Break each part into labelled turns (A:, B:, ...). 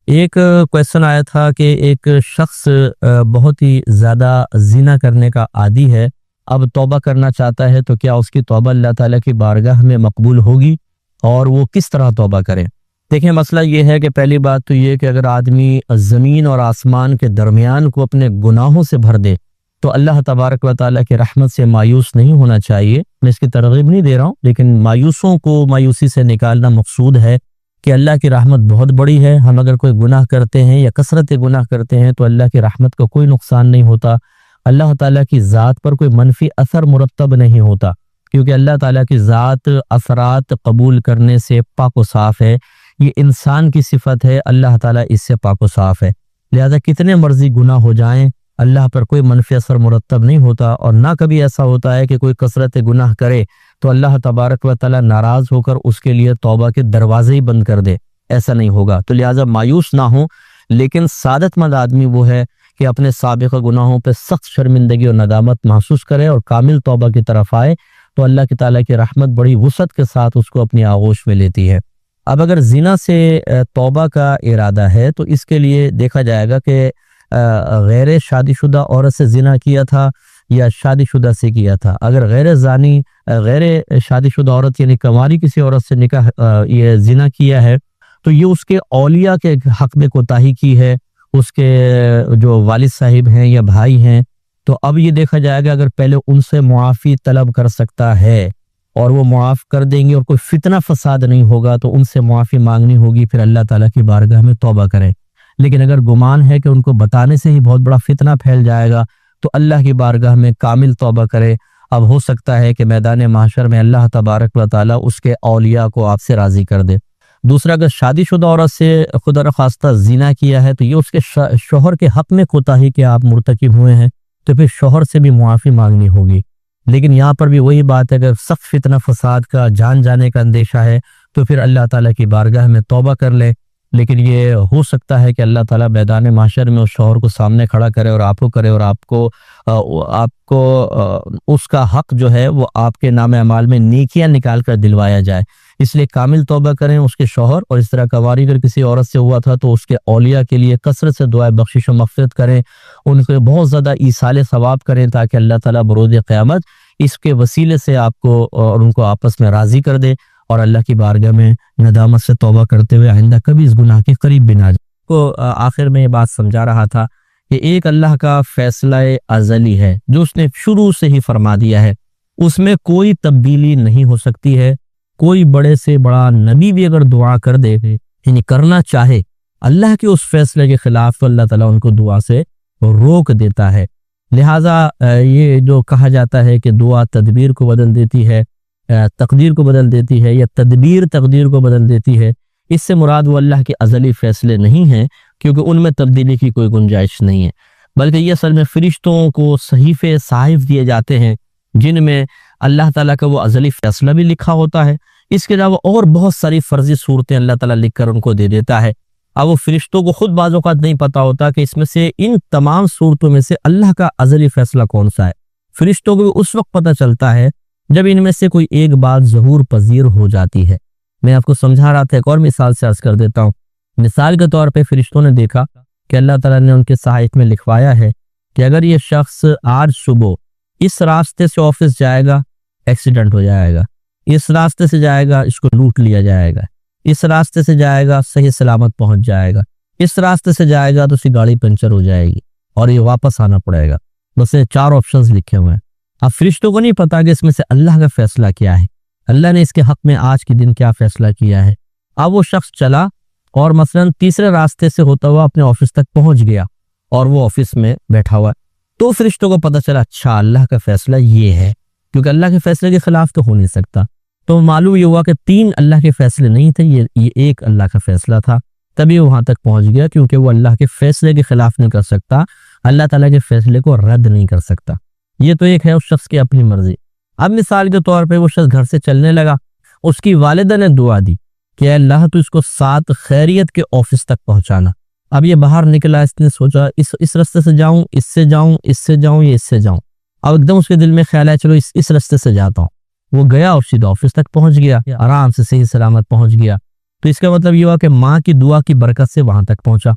A: ایک کویشچن آیا تھا کہ ایک شخص بہت ہی زیادہ زنا کرنے کا عادی ہے، اب توبہ کرنا چاہتا ہے تو کیا اس کی توبہ اللہ تعالیٰ کی بارگاہ میں مقبول ہوگی اور وہ کس طرح توبہ کرے؟ دیکھیں، مسئلہ یہ ہے کہ پہلی بات تو یہ کہ اگر آدمی زمین اور آسمان کے درمیان کو اپنے گناہوں سے بھر دے تو اللہ تبارک و تعالیٰ کی رحمت سے مایوس نہیں ہونا چاہیے۔ میں اس کی ترغیب نہیں دے رہا ہوں، لیکن مایوسوں کو مایوسی سے نکالنا مقصود ہے کہ اللہ کی رحمت بہت بڑی ہے۔ ہم اگر کوئی گناہ کرتے ہیں یا کثرت گناہ کرتے ہیں تو اللہ کی رحمت کا کوئی نقصان نہیں ہوتا، اللہ تعالیٰ کی ذات پر کوئی منفی اثر مرتب نہیں ہوتا، کیونکہ اللہ تعالیٰ کی ذات اثرات قبول کرنے سے پاک و صاف ہے۔ یہ انسان کی صفت ہے، اللہ تعالیٰ اس سے پاک و صاف ہے، لہذا کتنے مرضی گناہ ہو جائیں اللہ پر کوئی منفی اثر مرتب نہیں ہوتا۔ اور نہ کبھی ایسا ہوتا ہے کہ کوئی کثرت گناہ کرے تو اللہ تبارک و تعالیٰ ناراض ہو کر اس کے لیے توبہ کے دروازے ہی بند کر دے، ایسا نہیں ہوگا۔ تو لہٰذا مایوس نہ ہوں، لیکن سعادت مند آدمی وہ ہے کہ اپنے سابقہ گناہوں پہ سخت شرمندگی اور ندامت محسوس کرے اور کامل توبہ کی طرف آئے، تو اللہ کی تعالیٰ کی رحمت بڑی وسعت کے ساتھ اس کو اپنی آغوش میں لیتی ہے۔ اب اگر زنا سے توبہ کا ارادہ ہے تو اس کے لیے دیکھا جائے گا کہ غیر شادی شدہ عورت سے زنا کیا تھا یا شادی شدہ سے کیا تھا۔ اگر غیر شادی شدہ عورت یعنی کنواری کسی عورت سے نکاح یہ زنا کیا ہے تو یہ اس کے اولیاء کے حق میں کوتاہی کی ہے، اس کے جو والد صاحب ہیں یا بھائی ہیں، تو اب یہ دیکھا جائے گا اگر پہلے ان سے معافی طلب کر سکتا ہے اور وہ معاف کر دیں گے اور کوئی فتنہ فساد نہیں ہوگا تو ان سے معافی مانگنی ہوگی، پھر اللہ تعالیٰ کی بارگاہ میں توبہ کرے۔ لیکن اگر گمان ہے کہ ان کو بتانے سے ہی بہت بڑا فتنہ پھیل جائے گا تو اللہ کی بارگاہ میں کامل توبہ کرے۔ اب ہو سکتا ہے کہ میدان محشر میں اللہ تبارک و تعالیٰ اس کے اولیاء کو آپ سے راضی کر دے۔ دوسرا، اگر شادی شدہ عورت سے خدا نخواستہ زنا کیا ہے تو یہ اس کے شوہر کے حق میں کوتاہی کے آپ مرتکب ہوئے ہیں، تو پھر شوہر سے بھی معافی مانگنی ہوگی۔ لیکن یہاں پر بھی وہی بات ہے، اگر سخت فتنہ فساد کا جان جانے کا اندیشہ ہے تو پھر اللہ تعالیٰ کی بارگاہ میں توبہ کر لے۔ لیکن یہ ہو سکتا ہے کہ اللہ تعالیٰ میدان محشر میں اس شوہر کو سامنے کھڑا کرے اور آپ کو کرے اور آپ کو اس کا حق جو ہے وہ آپ کے نام اعمال میں نیکیاں نکال کر دلوایا جائے۔ اس لیے کامل توبہ کریں اس کے شوہر، اور اس طرح کنواری اگر کسی عورت سے ہوا تھا تو اس کے اولیاء کے لیے کثرت سے دعائے بخشش و مغفرت کریں، ان کو بہت زیادہ ایصال ثواب کریں تاکہ اللہ تعالیٰ بروز قیامت اس کے وسیلے سے آپ کو اور ان کو آپس میں راضی کر دے اور اللہ کی بارگاہ میں ندامت سے توبہ کرتے ہوئے آئندہ کبھی اس گناہ کے قریب بھی نہ جائے۔ کو آخر میں یہ بات سمجھا رہا تھا کہ ایک اللہ کا فیصلہ ازلی ہے جو اس نے شروع سے ہی فرما دیا ہے، اس میں کوئی تبدیلی نہیں ہو سکتی ہے۔ کوئی بڑے سے بڑا نبی بھی اگر دعا کر دے یعنی کرنا چاہے اللہ کے اس فیصلے کے خلاف، تو اللہ تعالیٰ ان کو دعا سے روک دیتا ہے۔ لہٰذا یہ جو کہا جاتا ہے کہ دعا تدبیر کو بدل دیتی ہے، تقدیر کو بدل دیتی ہے، یا تدبیر تقدیر کو بدل دیتی ہے، اس سے مراد وہ اللہ کے ازلی فیصلے نہیں ہیں، کیونکہ ان میں تبدیلی کی کوئی گنجائش نہیں ہے، بلکہ یہ اصل میں فرشتوں کو صحیفے صحائف دیے جاتے ہیں جن میں اللہ تعالیٰ کا وہ ازلی فیصلہ بھی لکھا ہوتا ہے۔ اس کے علاوہ اور بہت ساری فرضی صورتیں اللہ تعالیٰ لکھ کر ان کو دے دیتا ہے۔ اب وہ فرشتوں کو خود بعض اوقات نہیں پتا ہوتا کہ اس میں سے ان تمام صورتوں میں سے اللہ کا ازلی فیصلہ کون سا ہے۔ فرشتوں کو بھی اس وقت پتہ چلتا ہے جب ان میں سے کوئی ایک بات ظہور پذیر ہو جاتی ہے۔ میں آپ کو سمجھا رہا تھا، ایک اور مثال سے عرض کر دیتا ہوں۔ مثال کے طور پہ فرشتوں نے دیکھا کہ اللہ تعالیٰ نے ان کے صحائف میں لکھوایا ہے کہ اگر یہ شخص آج صبح اس راستے سے آفس جائے گا ایکسیڈنٹ ہو جائے گا، اس راستے سے جائے گا اس کو لوٹ لیا جائے گا، اس راستے سے جائے گا صحیح سلامت پہنچ جائے گا، اس راستے سے جائے گا تو اس کی گاڑی پنچر ہو جائے گی اور یہ واپس آنا پڑے گا۔ بس یہ 4 آپشنز لکھے ہوئے ہیں۔ اب فرشتوں کو نہیں پتا کہ اس میں سے اللہ کا فیصلہ کیا ہے، اللہ نے اس کے حق میں آج کے دن کیا فیصلہ کیا ہے۔ اب وہ شخص چلا اور مثلاً تیسرے راستے سے ہوتا ہوا اپنے آفس تک پہنچ گیا اور وہ آفس میں بیٹھا ہوا ہے، تو فرشتوں کو پتہ چلا اچھا اللہ کا فیصلہ یہ ہے، کیونکہ اللہ کے فیصلے کے خلاف تو ہو نہیں سکتا۔ تو معلوم یہ ہوا کہ 3 اللہ کے فیصلے نہیں تھے، یہ ایک اللہ کا فیصلہ تھا، تبھی وہ وہاں تک پہنچ گیا، کیونکہ وہ اللہ کے فیصلے کے خلاف نہیں کر سکتا، اللہ تعالیٰ کے فیصلے کو رد نہیں کر سکتا۔ یہ تو ایک ہے اس شخص کی اپنی مرضی۔ اب مثال کے طور پہ وہ شخص گھر سے چلنے لگا، اس کی والدہ نے دعا دی کہ اے اللہ تو اس کو 7 خیریت کے آفس تک پہنچانا۔ اب یہ باہر نکلا، اس نے سوچا اس راستے سے جاؤں، اس سے جاؤں، اس سے جاؤں یا اس سے جاؤں۔ اب ایک دم اس کے دل میں خیال ہے چلو اس راستے سے جاتا ہوں۔ وہ گیا اور سیدھا آفس تک پہنچ گیا، آرام سے صحیح سلامت پہنچ گیا۔ تو اس کا مطلب یہ ہوا کہ ماں کی دعا کی برکت سے وہاں تک پہنچا۔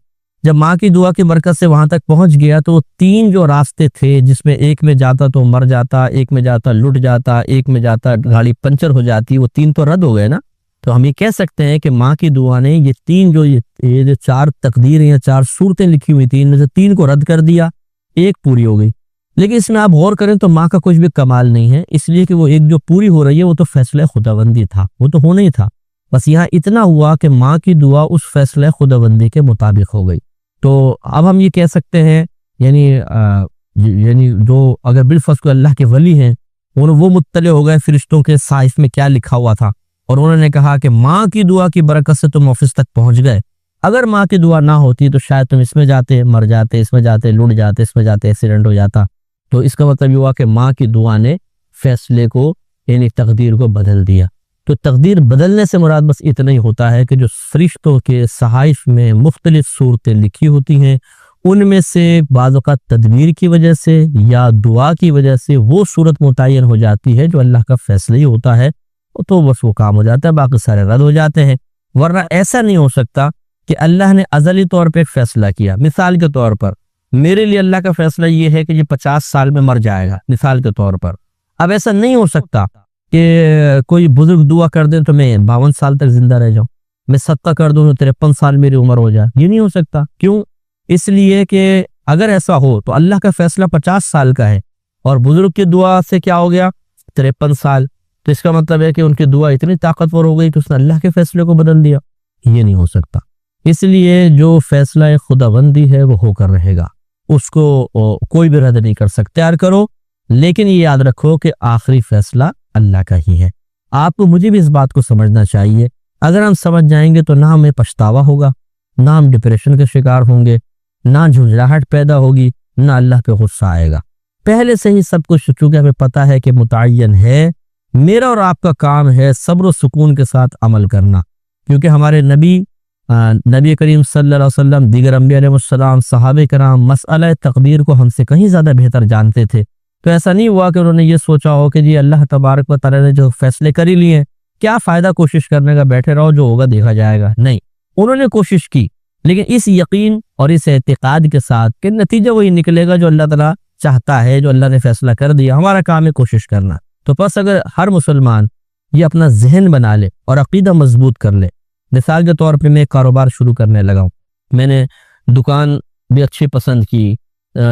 A: جب ماں کی دعا کی برکت سے وہاں تک پہنچ گیا تو وہ 3 جو راستے تھے، جس میں ایک میں جاتا تو مر جاتا، ایک میں جاتا لٹ جاتا، ایک میں جاتا گاڑی پنچر ہو جاتی، وہ 3 تو رد ہو گئے نا۔ تو ہم یہ کہہ سکتے ہیں کہ ماں کی دعا نے یہ 3 جو 4 تقدیر یا 4 صورتیں لکھی ہوئی تھیں، ان میں سے 3 کو رد کر دیا، ایک پوری ہو گئی۔ لیکن اس میں آپ غور کریں تو ماں کا کچھ بھی کمال نہیں ہے، اس لیے کہ وہ ایک جو پوری ہو رہی ہے وہ تو فیصلہ خداوندی تھا، وہ تو ہونا ہی تھا۔ بس یہاں اتنا ہوا کہ ماں کی دعا اس فیصلہ خداوندی کے مطابق ہو گئی۔ تو اب ہم یہ کہہ سکتے ہیں یعنی جو اگر بالفرض کو اللہ کے ولی ہیں، وہ مطلع ہو گئے فرشتوں کے صحائف میں کیا لکھا ہوا تھا، اور انہوں نے کہا کہ ماں کی دعا کی برکت سے تم آفس تک پہنچ گئے، اگر ماں کی دعا نہ ہوتی تو شاید تم اس میں جاتے، مر جاتے، اس میں جاتے، لٹ جاتے، اس میں جاتے، ایکسیڈنٹ ہو جاتا۔ تو اس کا مطلب یہ ہوا کہ ماں کی دعا نے فیصلے کو یعنی تقدیر کو بدل دیا۔ تو تقدیر بدلنے سے مراد بس اتنا ہی ہوتا ہے کہ جو فرشتوں کے صحائف میں مختلف صورتیں لکھی ہوتی ہیں، ان میں سے بعض اوقات تدبیر کی وجہ سے یا دعا کی وجہ سے وہ صورت متعین ہو جاتی ہے جو اللہ کا فیصلہ ہی ہوتا ہے، تو بس وہ کام ہو جاتا ہے، باقی سارے رد ہو جاتے ہیں۔ ورنہ ایسا نہیں ہو سکتا کہ اللہ نے ازلی طور پہ ایک فیصلہ کیا، مثال کے طور پر میرے لیے اللہ کا فیصلہ یہ ہے کہ یہ 50 سال میں مر جائے گا، مثال کے طور پر۔ اب ایسا نہیں ہو سکتا کہ کوئی بزرگ دعا کر دیں تو میں 52 سال تک زندہ رہ جاؤں، میں صدقہ کر دوں تو 53 سال میری عمر ہو جائے، یہ نہیں ہو سکتا۔ کیوں؟ اس لیے کہ اگر ایسا ہو تو اللہ کا فیصلہ 50 سال کا ہے اور بزرگ کی دعا سے کیا ہو گیا 53 سال، تو اس کا مطلب ہے کہ ان کی دعا اتنی طاقتور ہو گئی کہ اس نے اللہ کے فیصلے کو بدل دیا، یہ نہیں ہو سکتا۔ اس لیے جو فیصلہ خداوندی ہے وہ ہو کر رہے گا، اس کو کوئی بھی رد نہیں کر سکتا۔ تیار کرو، لیکن یہ یاد رکھو کہ آخری فیصلہ اللہ کا ہی ہے۔ آپ کو مجھے بھی اس بات کو سمجھنا چاہیے، اگر ہم سمجھ جائیں گے تو نہ ہمیں پچھتاوا ہوگا، نہ ہم ڈپریشن کا شکار ہوں گے، نہ جھنجھلاہٹ پیدا ہوگی، نہ اللہ پہ غصہ آئے گا۔ پہلے سے ہی سب کچھ چونکہ ہمیں پتہ ہے کہ متعین ہے، میرا اور آپ کا کام ہے صبر و سکون کے ساتھ عمل کرنا، کیونکہ ہمارے نبی کریم صلی اللہ علیہ وسلم، دیگر انبیاء علیہ السلام، صحابہ کرام مسئلہ تقدیر کو ہم سے کہیں زیادہ بہتر جانتے تھے۔ تو ایسا نہیں ہوا کہ انہوں نے یہ سوچا ہو کہ جی اللہ تبارک و تعالیٰ نے جو فیصلے کر ہی لیے، کیا فائدہ کوشش کرنے کا، بیٹھے رہو، جو ہوگا دیکھا جائے گا۔ نہیں، انہوں نے کوشش کی، لیکن اس یقین اور اس اعتقاد کے ساتھ کہ نتیجہ وہی نکلے گا جو اللہ تعالیٰ چاہتا ہے، جو اللہ نے فیصلہ کر دیا، ہمارا کام ہے کوشش کرنا۔ تو بس اگر ہر مسلمان یہ اپنا ذہن بنا لے اور عقیدہ مضبوط کر لے، مثال کے طور پہ میں ایک کاروبار شروع کرنے لگا ہوں، میں نے دکان بھی اچھی پسند کی،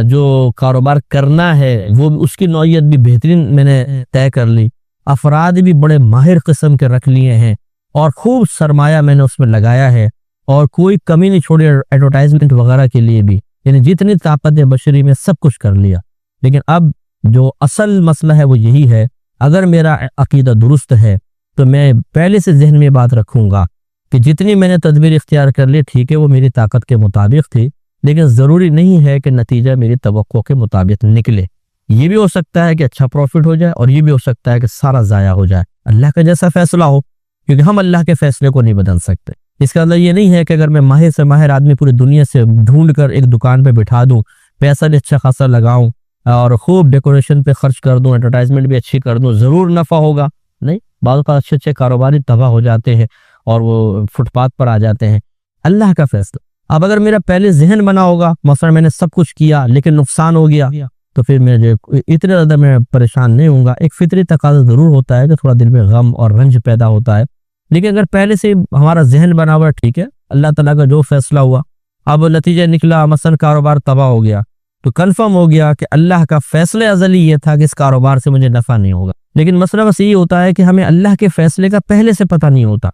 A: جو کاروبار کرنا ہے وہ اس کی نوعیت بھی بہترین میں نے طے کر لی، افراد بھی بڑے ماہر قسم کے رکھ لیے ہیں، اور خوب سرمایہ میں نے اس میں لگایا ہے، اور کوئی کمی نہیں چھوڑی ایڈورٹائزمنٹ وغیرہ کے لیے بھی، یعنی جتنی طاقت بشری میں سب کچھ کر لیا۔ لیکن اب جو اصل مسئلہ ہے وہ یہی ہے، اگر میرا عقیدہ درست ہے تو میں پہلے سے ذہن میں بات رکھوں گا کہ جتنی میں نے تدبیر اختیار کر لی، ٹھیک ہے وہ میری طاقت کے مطابق تھی، لیکن ضروری نہیں ہے کہ نتیجہ میری توقع کے مطابق نکلے۔ یہ بھی ہو سکتا ہے کہ اچھا پروفٹ ہو جائے، اور یہ بھی ہو سکتا ہے کہ سارا ضائع ہو جائے، اللہ کا جیسا فیصلہ ہو، کیونکہ ہم اللہ کے فیصلے کو نہیں بدل سکتے۔ اس کا مطلب یہ نہیں ہے کہ اگر میں ماہر سے ماہر آدمی پوری دنیا سے ڈھونڈ کر ایک دکان پہ بٹھا دوں، پیسہ بھی اچھا خاصا لگاؤں اور خوب ڈیکوریشن پہ خرچ کر دوں، ایڈورٹائزمنٹ بھی اچھی کر دوں، ضرور نفع ہوگا۔ نہیں، بعض کا اچھے کاروباری تباہ ہو جاتے ہیں اور وہ فٹ پاتھ پر آ جاتے ہیں۔ اللہ کا فیصلہ۔ اب اگر میرا پہلے ذہن بنا ہوگا، مثلا میں نے سب کچھ کیا لیکن نقصان ہو گیا، تو پھر میں اتنے زیادہ میں پریشان نہیں ہوں گا۔ ایک فطری تقاضا ضرور ہوتا ہے کہ تھوڑا دل میں غم اور رنج پیدا ہوتا ہے، لیکن اگر پہلے سے ہمارا ذہن بنا ہوا، ٹھیک ہے اللہ تعالیٰ کا جو فیصلہ ہوا، اب نتیجہ نکلا مثلا کاروبار تباہ ہو گیا، تو کنفرم ہو گیا کہ اللہ کا فیصلہ ازلی یہ تھا کہ اس کاروبار سے مجھے نفع نہیں ہوگا۔ لیکن مسئلہ بس یہی ہوتا ہے کہ ہمیں اللہ کے فیصلے کا پہلے سے پتہ نہیں ہوتا۔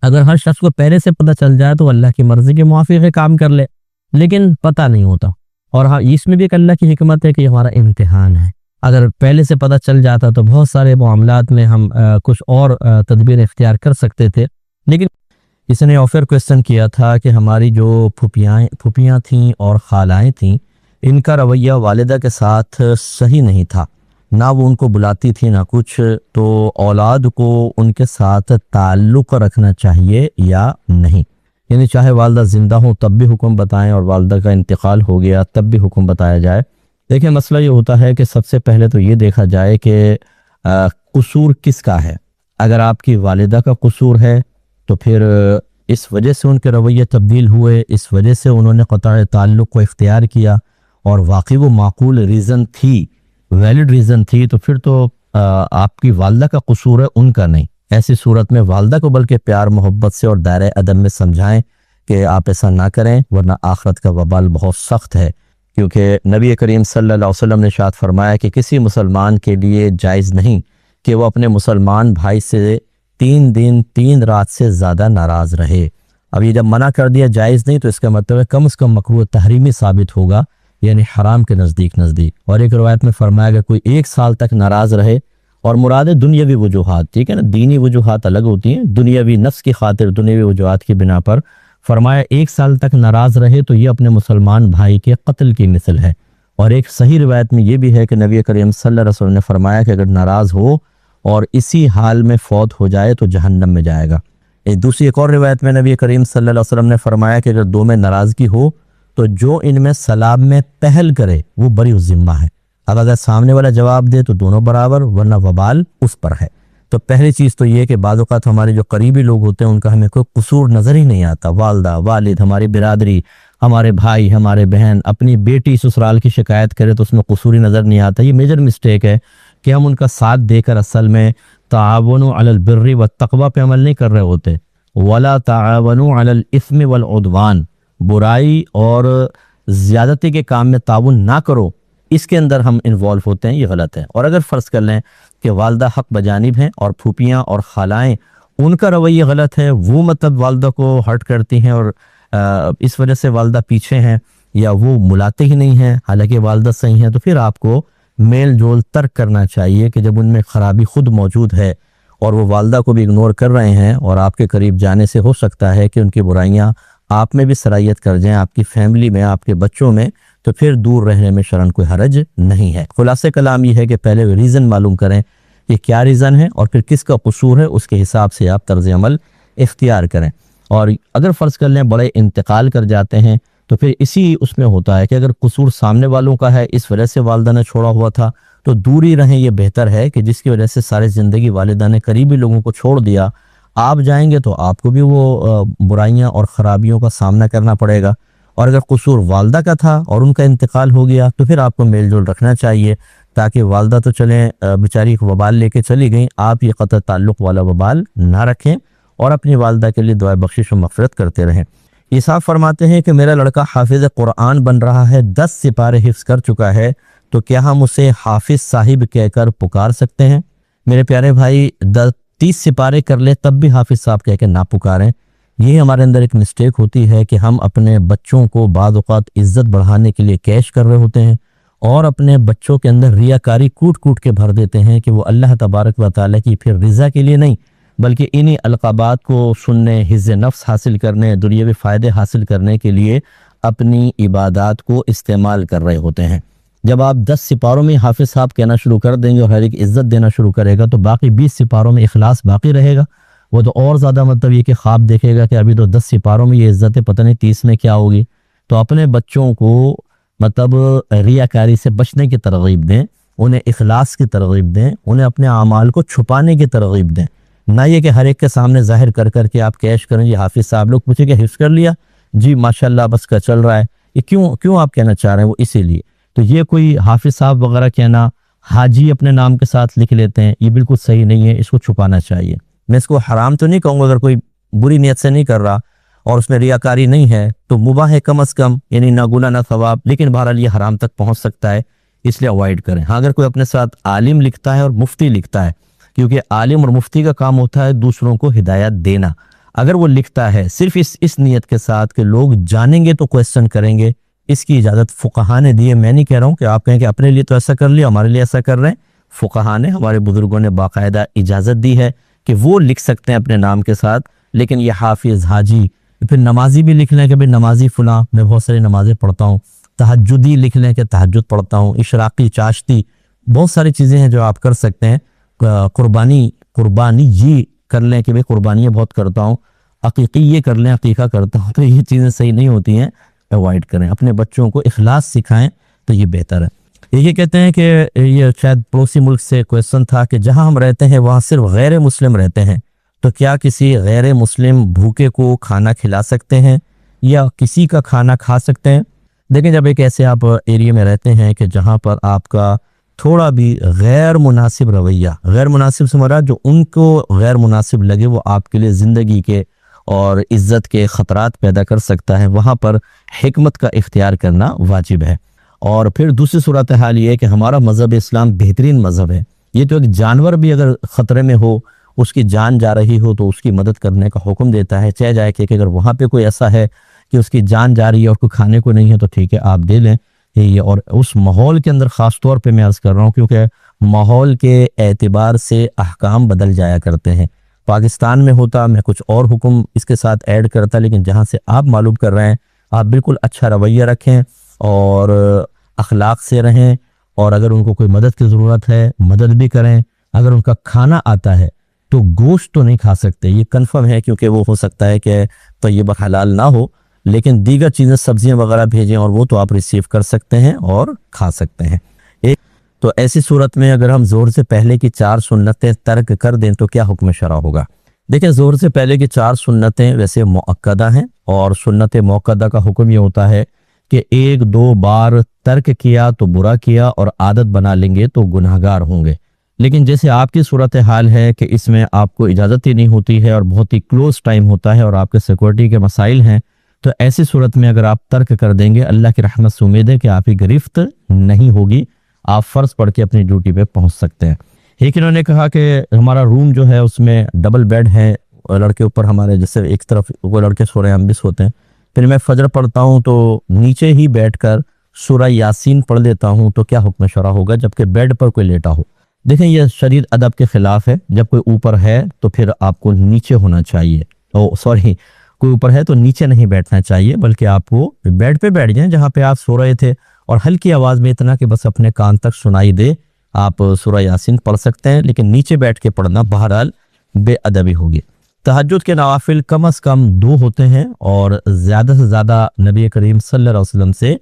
A: اگر ہر شخص کو پہلے سے پتہ چل جائے تو اللہ کی مرضی کے موافق کام کر لے، لیکن پتہ نہیں ہوتا۔ اور ہاں، اس میں بھی ایک اللہ کی حکمت ہے کہ یہ ہمارا امتحان ہے۔ اگر پہلے سے پتہ چل جاتا تو بہت سارے معاملات میں ہم کچھ اور تدبیر اختیار کر سکتے تھے۔ لیکن اس نے آفر کویسچن کیا تھا کہ ہماری جو پھوپھیاں تھیں اور خالائیں تھیں، ان کا رویہ والدہ کے ساتھ صحیح نہیں تھا، نہ وہ ان کو بلاتی تھی نہ کچھ، تو اولاد کو ان کے ساتھ تعلق رکھنا چاہیے یا نہیں؟ یعنی چاہے والدہ زندہ ہوں تب بھی حکم بتائیں، اور والدہ کا انتقال ہو گیا تب بھی حکم بتایا جائے؟ دیکھیں، مسئلہ یہ ہوتا ہے کہ سب سے پہلے تو یہ دیکھا جائے کہ قصور کس کا ہے۔ اگر آپ کی والدہ کا قصور ہے تو پھر اس وجہ سے ان کے رویے تبدیل ہوئے، اس وجہ سے انہوں نے قطع تعلق کو اختیار کیا، اور واقعی وہ معقول ریزن تھی، ویلڈ ریزن تھی، تو پھر تو آپ کی والدہ کا قصور ہے، ان کا نہیں۔ ایسی صورت میں والدہ کو بلکہ پیار محبت سے اور دائرہ ادب میں سمجھائیں کہ آپ ایسا نہ کریں، ورنہ آخرت کا وبال بہت سخت ہے، کیونکہ نبی کریم صلی اللہ علیہ وسلم نے ارشاد فرمایا کہ کسی مسلمان کے لیے جائز نہیں کہ وہ اپنے مسلمان بھائی سے 3 دن 3 رات سے زیادہ ناراض رہے۔ اب یہ جب منع کر دیا جائز نہیں، تو اس کا مطلب ہے کم از کم مکروہ تحریمی ثابت ہوگا، یعنی حرام کے نزدیک۔ اور ایک روایت میں فرمایا کہ کوئی 1 سال تک ناراض رہے، اور مراد دنیاوی وجوہات، ٹھیک ہے نا، دینی وجوہات الگ ہوتی ہیں، دنیاوی نفس کی خاطر دنیاوی وجوہات کی بنا پر فرمایا 1 سال تک ناراض رہے تو یہ اپنے مسلمان بھائی کے قتل کی مثل ہے۔ اور ایک صحیح روایت میں یہ بھی ہے کہ نبی کریم صلی اللہ علیہ وسلم نے فرمایا کہ اگر ناراض ہو اور اسی حال میں فوت ہو جائے تو جہنم میں جائے گا۔ ایک اور روایت میں نبی کریم صلی اللہ علیہ وسلم نے فرمایا کہ اگر 2 میں ناراضگی ہو تو جو ان میں سلام میں پہل کرے وہ بری الذمہ ہے۔ اب اگر سامنے والا جواب دے تو دونوں برابر، ورنہ وبال اس پر ہے۔ تو پہلی چیز تو یہ کہ بعض اوقات ہمارے جو قریبی لوگ ہوتے ہیں ان کا ہمیں کوئی قصور نظر ہی نہیں آتا، والدہ، والد، ہماری برادری، ہمارے بھائی، ہمارے بہن، اپنی بیٹی سسرال کی شکایت کرے تو اس میں قصور ہی نظر نہیں آتا۔ یہ میجر مسٹیک ہے کہ ہم ان کا ساتھ دے کر اصل میں تعاونوا علی البر والتقوی پہ عمل نہیں کر رہے ہوتے، ولا تعاونوا علی الاثم والعدوان، برائی اور زیادتی کے کام میں تعاون نہ کرو، اس کے اندر ہم انوالو ہوتے ہیں، یہ غلط ہے۔ اور اگر فرض کر لیں کہ والدہ حق بجانب ہیں اور پھوپھیاں اور خالائیں ان کا رویہ غلط ہے، وہ مطلب والدہ کو ہرٹ کرتی ہیں اور اس وجہ سے والدہ پیچھے ہیں، یا وہ ملاتے ہی نہیں ہیں حالانکہ والدہ صحیح ہیں، تو پھر آپ کو میل جول ترک کرنا چاہیے کہ جب ان میں خرابی خود موجود ہے اور وہ والدہ کو بھی اگنور کر رہے ہیں، اور آپ کے قریب جانے سے ہو سکتا ہے کہ ان کی برائیاں آپ میں بھی سرایت کر جائیں، آپ کی فیملی میں، آپ کے بچوں میں، تو پھر دور رہنے میں شرعاً کوئی حرج نہیں ہے۔ خلاصہ کلام یہ ہے کہ پہلے ریزن معلوم کریں کہ کیا ریزن ہے، اور پھر کس کا قصور ہے، اس کے حساب سے آپ طرز عمل اختیار کریں۔ اور اگر فرض کر لیں بڑے انتقال کر جاتے ہیں تو پھر اسی اس میں ہوتا ہے کہ اگر قصور سامنے والوں کا ہے، اس وجہ سے والدہ نے چھوڑا ہوا تھا، تو دور ہی رہیں، یہ بہتر ہے کہ جس کی وجہ سے ساری زندگی والدہ نے قریبی لوگوں کو چھوڑ دیا، آپ جائیں گے تو آپ کو بھی وہ برائیاں اور خرابیوں کا سامنا کرنا پڑے گا۔ اور اگر قصور والدہ کا تھا اور ان کا انتقال ہو گیا تو پھر آپ کو میل جول رکھنا چاہیے، تاکہ والدہ تو چلیں بیچاری ایک وبال لے کے چلی گئیں، آپ یہ قطع تعلق والا وبال نہ رکھیں، اور اپنی والدہ کے لیے دعائے بخشش و مغفرت کرتے رہیں۔ یہ صاحب فرماتے ہیں کہ میرا لڑکا حافظ قرآن بن رہا ہے، 10 سپارے حفظ کر چکا ہے، تو کیا ہم اسے حافظ صاحب کہہ کر پکار سکتے ہیں؟ میرے پیارے بھائی، 30 سپارے کر لے تب بھی حافظ صاحب کہہ کے نہ پکاریں۔ یہ ہمارے اندر ایک مسٹیک ہوتی ہے کہ ہم اپنے بچوں کو بعض اوقات عزت بڑھانے کے لیے کیش کر رہے ہوتے ہیں، اور اپنے بچوں کے اندر ریاکاری کوٹ کوٹ کے بھر دیتے ہیں کہ وہ اللہ تبارک و تعالیٰ کی پھر رضا کے لیے نہیں بلکہ انہی القابات کو سننے، حظ نفس حاصل کرنے، دنیاوی فائدے حاصل کرنے کے لیے اپنی عبادات کو استعمال کر رہے ہوتے ہیں۔ جب آپ 10 سپاروں میں حافظ صاحب کہنا شروع کر دیں گے اور ہر ایک عزت دینا شروع کرے گا تو باقی 20 سپاروں میں اخلاص باقی رہے گا، وہ تو اور زیادہ مطلب یہ کہ خواب دیکھے گا کہ ابھی تو 10 سپاروں میں یہ عزت ہے، پتہ نہیں 30 میں کیا ہوگی۔ تو اپنے بچوں کو مطلب ریاکاری سے بچنے کی ترغیب دیں، انہیں اخلاص کی ترغیب دیں، انہیں اپنے اعمال کو چھپانے کی ترغیب دیں، نہ یہ کہ ہر ایک کے سامنے ظاہر کر کر کے آپ کیش کریں۔ یہ حافظ صاحب لوگ پوچھیں کہ حفظ کر لیا؟ جی ماشاءاللہ بس کا چل رہا ہے۔ یہ کیوں آپ کہنا چاہ رہے ہیں؟ وہ اسی لیے تو یہ کوئی حافظ صاحب وغیرہ کہنا، حاجی اپنے نام کے ساتھ لکھ لیتے ہیں، یہ بالکل صحیح نہیں ہے، اس کو چھپانا چاہیے۔ میں اس کو حرام تو نہیں کہوں گا، اگر کوئی بری نیت سے نہیں کر رہا اور اس میں ریاکاری نہیں ہے تو مباح ہے کم از کم، یعنی نہ گناہ نہ ثواب، لیکن بہرحال یہ حرام تک پہنچ سکتا ہے، اس لیے اوائڈ کریں۔ ہاں اگر کوئی اپنے ساتھ عالم لکھتا ہے اور مفتی لکھتا ہے، کیونکہ عالم اور مفتی کا کام ہوتا ہے دوسروں کو ہدایت دینا، اگر وہ لکھتا ہے صرف اس نیت کے ساتھ کہ لوگ جانیں گے تو کویسچن کریں گے، اس کی اجازت فقہا نے دی ہے۔ میں نہیں کہہ رہا ہوں کہ آپ کہیں کہ اپنے لیے تو ایسا کر لیا، ہمارے لیے ایسا کر رہے ہیں۔ فقہا نے، ہمارے بزرگوں نے باقاعدہ اجازت دی ہے کہ وہ لکھ سکتے ہیں اپنے نام کے ساتھ، لیکن یہ حافظ، حاجی، پھر نمازی بھی لکھ لیں کہ بھئی نمازی فلاں، میں بہت ساری نمازیں پڑھتا ہوں، تہجدی لکھ لیں کہ تہجد پڑھتا ہوں، اشراقی، چاشتی، بہت ساری چیزیں ہیں جو آپ کر سکتے ہیں۔ قربانی یہ کر لیں کہ بھئی قربانیاں بہت کرتا ہوں، عقیقی یہ کر لیں عقیقہ کرتا ہوں، تو یہ چیزیں صحیح نہیں ہوتی ہیں، اوائڈ کریں۔ اپنے بچوں کو اخلاص سکھائیں تو یہ بہتر ہے۔ یہ کہتے ہیں کہ یہ شاید پڑوسی ملک سے کویسچن تھا کہ جہاں ہم رہتے ہیں وہاں صرف غیر مسلم رہتے ہیں، تو کیا کسی غیر مسلم بھوکے کو کھانا کھلا سکتے ہیں یا کسی کا کھانا کھا سکتے ہیں؟ دیکھیں، جب ایک ایسے آپ ایریا میں رہتے ہیں کہ جہاں پر آپ کا تھوڑا بھی غیر مناسب رویہ، غیر مناسب سے مراد جو ان کو غیر مناسب لگے وہ آپ کے لیے زندگی کے اور عزت کے خطرات پیدا کر سکتا ہے، وہاں پر حکمت کا اختیار کرنا واجب ہے۔ اور پھر دوسری صورتحال یہ ہے کہ ہمارا مذہب اسلام بہترین مذہب ہے، یہ تو ایک جانور بھی اگر خطرے میں ہو، اس کی جان جا رہی ہو تو اس کی مدد کرنے کا حکم دیتا ہے، چاہے جائے کہ اگر وہاں پہ کوئی ایسا ہے کہ اس کی جان جا رہی ہے اور کوئی کھانے کو نہیں ہے تو ٹھیک ہے آپ دے لیں۔ یہ اور اس ماحول کے اندر خاص طور پہ میں عرض کر رہا ہوں کیونکہ ماحول کے اعتبار سے احکام بدل جایا کرتے ہیں۔ پاکستان میں ہوتا میں کچھ اور حکم اس کے ساتھ ایڈ کرتا، لیکن جہاں سے آپ معلوم کر رہے ہیں آپ بالکل اچھا رویہ رکھیں اور اخلاق سے رہیں، اور اگر ان کو کوئی مدد کی ضرورت ہے مدد بھی کریں۔ اگر ان کا کھانا آتا ہے تو گوشت تو نہیں کھا سکتے، یہ کنفرم ہے، کیونکہ وہ ہو سکتا ہے کہ طیب حلال نہ ہو، لیکن دیگر چیزیں سبزیاں وغیرہ بھیجیں اور وہ تو آپ ریسیو کر سکتے ہیں اور کھا سکتے ہیں۔ ایک تو ایسی صورت میں اگر ہم ظہر سے پہلے کی 4 سنتیں ترک کر دیں تو کیا حکم شرع ہوگا؟ دیکھیں، ظہر سے پہلے کی 4 سنتیں ویسے مؤکدہ ہیں، اور سنت مؤکدہ کا حکم یہ ہوتا ہے کہ 1-2 بار ترک کیا تو برا کیا اور عادت بنا لیں گے تو گناہگار ہوں گے۔ لیکن جیسے آپ کی صورتحال ہے کہ اس میں آپ کو اجازت ہی نہیں ہوتی ہے اور بہت ہی کلوز ٹائم ہوتا ہے اور آپ کے سیکورٹی کے مسائل ہیں، تو ایسی صورت میں اگر آپ ترک کر دیں گے اللہ کی رحمت سے امید ہے کہ آپ کی گرفت نہیں ہوگی، آپ فرض پڑھ کے اپنی ڈیوٹی پہ پہنچ سکتے ہیں۔ ایک انہوں نے کہا کہ ہمارا روم جو ہے اس میں ڈبل بیڈ ہے، اور لڑکے اوپر ہمارے جیسے ایک طرف وہ لڑکے سو رہے ہیں ہم بھی سوتے ہیں، پھر میں فجر پڑھتا ہوں تو نیچے ہی بیٹھ کر سورہ یاسین پڑھ لیتا ہوں، تو کیا حکم شرع ہوگا جبکہ بیڈ پر کوئی لیٹا ہو؟ دیکھیں، یہ شدید ادب کے خلاف ہے، جب کوئی اوپر ہے تو پھر آپ کو نیچے ہونا چاہیے، کوئی اوپر ہے تو نیچے نہیں بیٹھنا چاہیے، بلکہ آپ کو بیڈ پہ بیٹھ جائیں جہاں پہ آپ سو رہے تھے، اور ہلکی آواز میں اتنا کہ بس اپنے کان تک سنائی دے آپ سورہ یاسین پڑھ سکتے ہیں، لیکن نیچے بیٹھ کے پڑھنا بہرحال بے ادبی ہوگی۔ تہجد کے نوافل کم از کم 2 ہوتے ہیں، اور زیادہ سے زیادہ نبی کریم صلی اللہ علیہ وسلم سے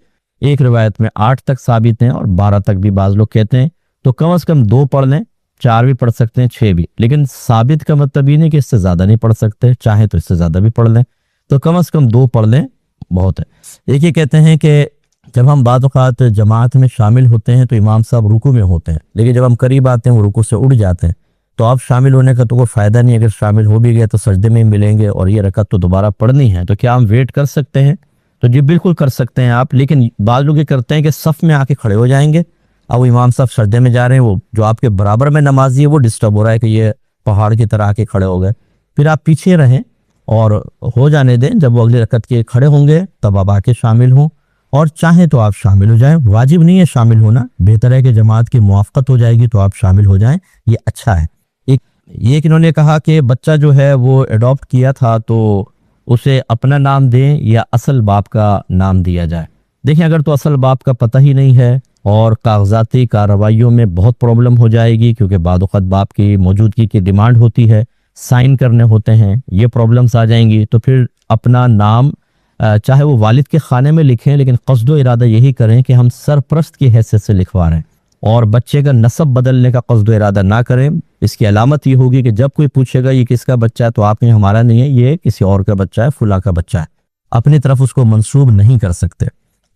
A: ایک روایت میں 8 تک ثابت ہیں اور 12 تک بھی بعض لوگ کہتے ہیں، تو کم از کم 2 پڑھ لیں، 4 بھی پڑھ سکتے ہیں، 6 بھی، لیکن ثابت کا مطلب یہ نہیں کہ اس سے زیادہ نہیں پڑھ سکتے، چاہے تو اس سے زیادہ بھی پڑھ لیں، تو کم از کم 2 پڑھ لیں بہت ہے۔ ایک یہ کہتے ہیں کہ جب ہم بعض اوقات جماعت میں شامل ہوتے ہیں تو امام صاحب رکوع میں ہوتے ہیں، لیکن جب ہم قریب آتے ہیں وہ رکوع سے اٹھ جاتے ہیں، تو آپ شامل ہونے کا تو کوئی فائدہ نہیں، اگر شامل ہو بھی گئے تو سجدے میں ہی ملیں گے اور یہ رکعت تو دوبارہ پڑھنی ہے، تو کیا ہم ویٹ کر سکتے ہیں؟ تو جی بالکل کر سکتے ہیں آپ، لیکن بعض لوگ یہ کرتے ہیں کہ صف میں آ کے کھڑے ہو جائیں گے، اب امام صاحب سجدے میں جا رہے ہیں، وہ جو آپ کے برابر میں نمازی ہے وہ ڈسٹرب ہو رہا ہے کہ یہ پہاڑ کی طرح آ کے کھڑے ہو گئے، پھر آپ پیچھے رہیں اور ہو جانے دیں، جب وہ اگلی رکعت کے کھڑے ہوں گے تب آپ آ کے شامل ہوں، اور چاہیں تو آپ شامل ہو جائیں، واجب نہیں ہے شامل ہونا، بہتر ہے کہ جماعت کی موافقت ہو جائے گی تو آپ شامل ہو جائیں، یہ اچھا ہے۔ ایک انہوں نے کہا کہ بچہ جو ہے وہ ایڈاپٹ کیا تھا تو اسے اپنا نام دیں یا اصل باپ کا نام دیا جائے؟ دیکھیں، اگر تو اصل باپ کا پتہ ہی نہیں ہے اور کاغذاتی کارروائیوں میں بہت پرابلم ہو جائے گی، کیونکہ بعض اوقات باپ کی موجودگی کی ڈیمانڈ ہوتی ہے، سائن کرنے ہوتے ہیں، یہ پرابلمس آ جائیں گی، تو پھر اپنا نام چاہے وہ والد کے خانے میں لکھیں، لیکن قصد و ارادہ یہی کریں کہ ہم سرپرست کی حیثیت سے لکھوا رہے ہیں، اور بچے کا نسب بدلنے کا قصد و ارادہ نہ کریں۔ اس کی علامت یہ ہوگی کہ جب کوئی پوچھے گا یہ کس کا بچہ ہے تو آپ نے ہمارا نہیں ہے، یہ کسی اور کا بچہ ہے، فلاں کا بچہ ہے، اپنی طرف اس کو منسوب نہیں کر سکتے۔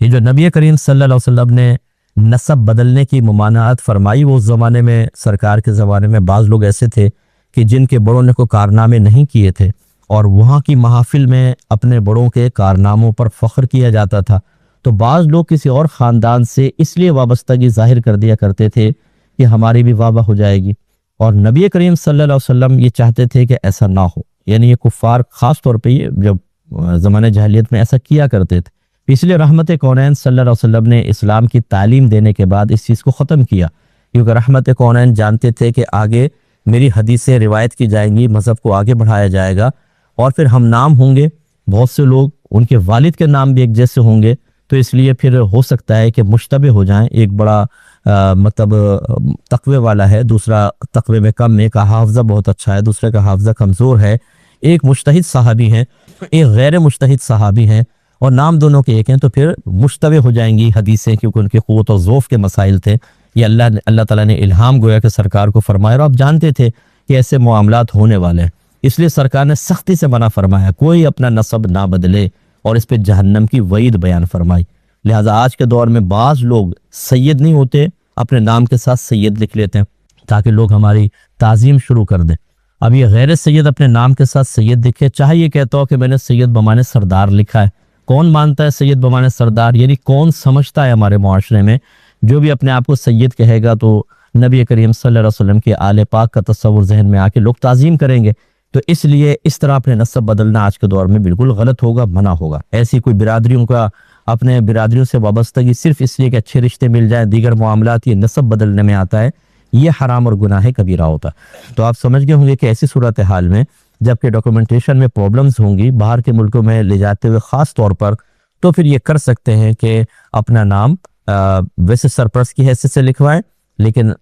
A: یہ جو نبی کریم صلی اللہ علیہ وسلم نے نسب بدلنے کی ممانعت فرمائی، وہ اس زمانے میں سرکار کے زمانے میں بعض لوگ ایسے تھے کہ جن کے بڑوں نے کوئی کارنامے نہیں کیے تھے، اور وہاں کی محافل میں اپنے بڑوں کے کارناموں پر فخر کیا جاتا تھا، تو بعض لوگ کسی اور خاندان سے اس لیے وابستگی ظاہر کر دیا کرتے تھے کہ ہماری بھی وابہ ہو جائے گی، اور نبی کریم صلی اللہ علیہ وسلم یہ چاہتے تھے کہ ایسا نہ ہو، یعنی یہ کفار خاص طور پہ یہ جب زمانہ جاہلیت میں ایسا کیا کرتے تھے، اس لیے رحمت کونین صلی اللہ علیہ وسلم نے اسلام کی تعلیم دینے کے بعد اس چیز کو ختم کیا، کیونکہ رحمت کونین جانتے تھے کہ آگے میری حدیثیں روایت کی جائیں گی، مذہب کو آگے بڑھایا جائے گا، اور پھر ہم نام ہوں گے، بہت سے لوگ ان کے والد کے نام بھی ایک جیسے ہوں گے، تو اس لیے پھر ہو سکتا ہے کہ مشتبہ ہو جائیں، ایک بڑا مطلب تقوی والا ہے، دوسرا تقوی میں کم، ایک کا حافظہ بہت اچھا ہے، دوسرے کا حافظہ کمزور ہے، ایک مجتہد صحابی ہیں، ایک غیر مجتہد صحابی ہیں، اور نام دونوں کے ایک ہیں، تو پھر مشتبہ ہو جائیں گی حدیثیں، کیونکہ ان کے قوت و ضعف کے مسائل تھے، یہ اللہ تعالیٰ نے الہام گویا کہ سرکار کو فرمایا، اور آپ جانتے تھے کہ ایسے معاملات ہونے والے ہیں، اس لیے سرکار نے سختی سے منع فرمایا کوئی اپنا نسب نہ بدلے اور اس پہ جہنم کی وعید بیان فرمائی۔ لہٰذا آج کے دور میں بعض لوگ سید نہیں ہوتے، اپنے نام کے ساتھ سید لکھ لیتے ہیں تاکہ لوگ ہماری تعظیم شروع کر دیں۔ اب یہ غیر سید اپنے نام کے ساتھ سید لکھے، چاہے یہ کہتا ہو کہ میں نے سید بمانے سردار لکھا ہے۔ کون مانتا ہے سید بمانے سردار؟ یعنی کون سمجھتا ہے ہمارے معاشرے میں جو بھی اپنے آپ کو سید کہے گا تو نبی کریم صلی اللہ علیہ وسلم کے آل پاک کا تصور ذہن میں آ کے لوگ تعظیم کریں گے۔ تو اس لیے اس طرح اپنے نسب بدلنا آج کے دور میں بالکل غلط ہوگا، منع ہوگا۔ ایسی کوئی برادریوں کا اپنے برادریوں سے وابستگی صرف اس لیے کہ اچھے رشتے مل جائیں، دیگر معاملات یہ نسب بدلنے میں آتا ہے، یہ حرام اور گناہ کبیرہ ہوتا ہے۔ تو آپ سمجھ گئے ہوں گے کہ ایسی صورتحال میں جبکہ ڈاکومنٹیشن میں پرابلمز ہوں گی باہر کے ملکوں میں لے جاتے ہوئے خاص طور پر، تو پھر یہ کر سکتے ہیں کہ اپنا نام ویسے سرپرست کی حیثیت سے لکھوائیں، لیکن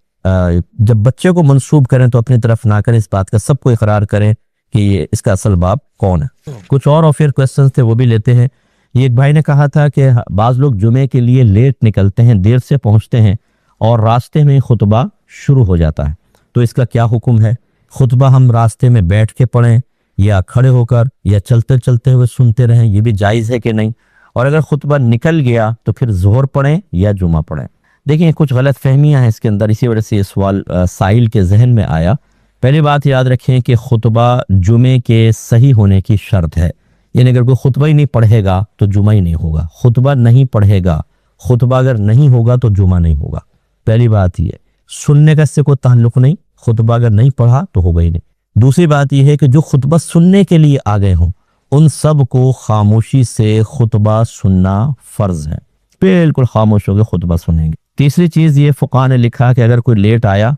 A: جب بچے کو منسوب کریں تو اپنی طرف نہ کریں، اس بات کا سب کو اقرار کریں کہ یہ اس کا اصل باپ کون ہے۔ کچھ اور پھر کویسچنز تھے وہ بھی لیتے ہیں۔ یہ ایک بھائی نے کہا تھا کہ بعض لوگ جمعے کے لیے لیٹ نکلتے ہیں، دیر سے پہنچتے ہیں اور راستے میں خطبہ شروع ہو جاتا ہے، تو اس کا کیا حکم ہے؟ خطبہ ہم راستے میں بیٹھ کے پڑھیں یا کھڑے ہو کر یا چلتے چلتے ہوئے سنتے رہیں، یہ بھی جائز ہے کہ نہیں؟ اور اگر خطبہ نکل گیا تو پھر ظہر پڑھیں یا جمعہ پڑھیں؟ دیکھیں کچھ غلط فہمیاں ہیں اس کے اندر، اسی وجہ سے یہ سوال سائل کے ذہن میں آیا۔ پہلی بات یاد رکھیں کہ خطبہ جمعے کے صحیح ہونے کی شرط ہے، یعنی اگر کوئی خطبہ ہی نہیں پڑھے گا تو جمعہ ہی نہیں ہوگا، خطبہ نہیں پڑھے گا، خطبہ اگر نہیں ہوگا تو جمعہ نہیں ہوگا۔ پہلی بات یہ، سننے کا اس سے کوئی تعلق نہیں، خطبہ اگر نہیں پڑھا تو ہوگا ہی نہیں۔ دوسری بات یہ ہے کہ جو خطبہ سننے کے لیے آ گئے ہوں ان سب کو خاموشی سے خطبہ سننا فرض ہے، بالکل خاموش ہو کے خطبہ سنیں گے۔ تیسری چیز یہ فقہ نے لکھا کہ اگر کوئی لیٹ آیا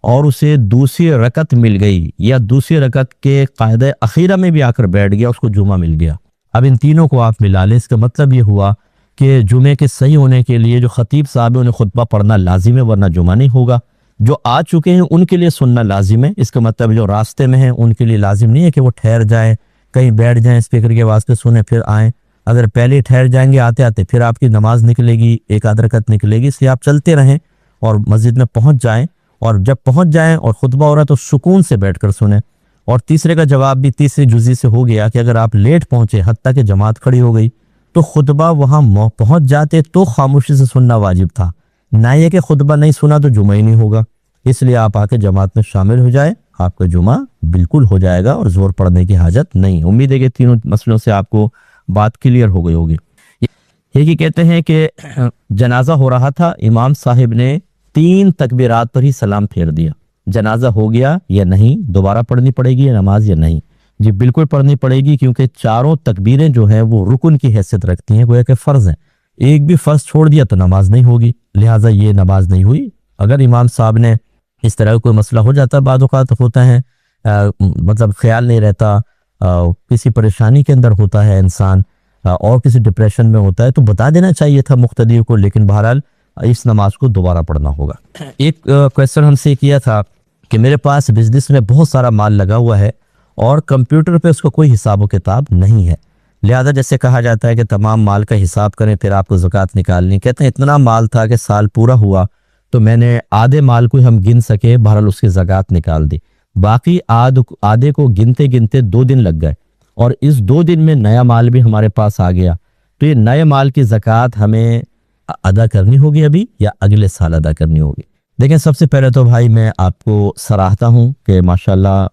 A: اور اسے دوسری رکعت مل گئی یا دوسری رکعت کے قاعدہ اخیرہ میں بھی آ کر بیٹھ گیا، اس کو جمعہ مل گیا۔ اب ان تینوں کو آپ ملا لیں، اس کا مطلب یہ ہوا کہ جمعے کے صحیح ہونے کے لیے جو خطیب صاحب ہیں انہیں خطبہ پڑھنا لازم ہے، ورنہ جمعہ نہیں ہوگا۔ جو آ چکے ہیں ان کے لیے سننا لازم ہے، اس کا مطلب جو راستے میں ہیں ان کے لیے لازم نہیں ہے کہ وہ ٹھہر جائیں، کہیں بیٹھ جائیں، اسپیکر کے واسطے سنیں پھر آئیں۔ اگر پہلے ٹھہر جائیں گے آتے آتے پھر آپ کی نماز نکلے گی، ایک آدھ رکعت نکلے گی، اس لیے آپ چلتے رہیں اور مسجد میں پہنچ جائیں، اور جب پہنچ جائیں اور خطبہ ہو رہا ہے تو سکون سے بیٹھ کر سنیں۔ اور تیسرے کا جواب بھی تیسری جزی سے ہو گیا کہ اگر آپ لیٹ پہنچے حتیٰ کہ جماعت کھڑی ہو گئی تو خطبہ وہاں پہنچ جاتے تو خاموشی سے سننا واجب تھا، نہ یہ کہ خطبہ نہیں سنا تو جمعہ ہی نہیں ہوگا۔ اس لیے آپ آ کے جماعت میں شامل ہو جائے، آپ کا جمعہ بالکل ہو جائے گا اور زور پڑنے کی حاجت نہیں۔ امید ہے کہ تینوں مسئلوں سے آپ کو بات کلیئر ہو گئی ہوگی۔ یہ کہتے ہیں کہ جنازہ ہو رہا تھا، امام صاحب نے 3 تکبیرات پر ہی سلام پھیر دیا، جنازہ ہو گیا یا نہیں، دوبارہ پڑھنی پڑے گی یا نماز یا نہیں؟ جی بالکل پڑھنی پڑے گی، کیونکہ چاروں تکبیریں جو ہیں وہ رکن کی حیثیت رکھتی ہیں، گویا کہ فرض ہیں۔ ایک بھی فرض چھوڑ دیا تو نماز نہیں ہوگی، لہٰذا یہ نماز نہیں ہوئی۔ اگر امام صاحب نے اس طرح کوئی مسئلہ ہو جاتا ہے، بعض اوقات ہوتا ہے مطلب خیال نہیں رہتا، کسی پریشانی کے اندر ہوتا ہے انسان اور کسی ڈپریشن میں ہوتا ہے تو بتا دینا چاہیے تھا مقتدی کو، لیکن بہرحال اس نماز کو دوبارہ پڑھنا ہوگا۔ ایک کویسچن ہم سے کیا تھا کہ میرے پاس بزنس میں بہت سارا مال لگا ہوا ہے اور کمپیوٹر پہ اس کو کوئی حساب و کتاب نہیں ہے، لہذا جیسے کہا جاتا ہے کہ تمام مال کا حساب کریں پھر آپ کو زکوٰۃ نکالنی۔ کہتے ہیں اتنا مال تھا کہ سال پورا ہوا تو میں نے آدھے مال کو ہم گن سکے، بہرحال اس کی زکوٰۃ نکال دی، باقی آدھے کو گنتے گنتے 2 دن لگ گئے، اور اس 2 دن میں نیا مال بھی ہمارے پاس آ گیا، تو یہ نئے مال کی زکوٰۃ ہمیں ادا کرنی ہوگی ابھی یا اگلے سال ادا کرنی ہوگی؟ دیکھیں سب سے پہلے تو بھائی میں آپ کو سراہتا ہوں کہ ماشاءاللہ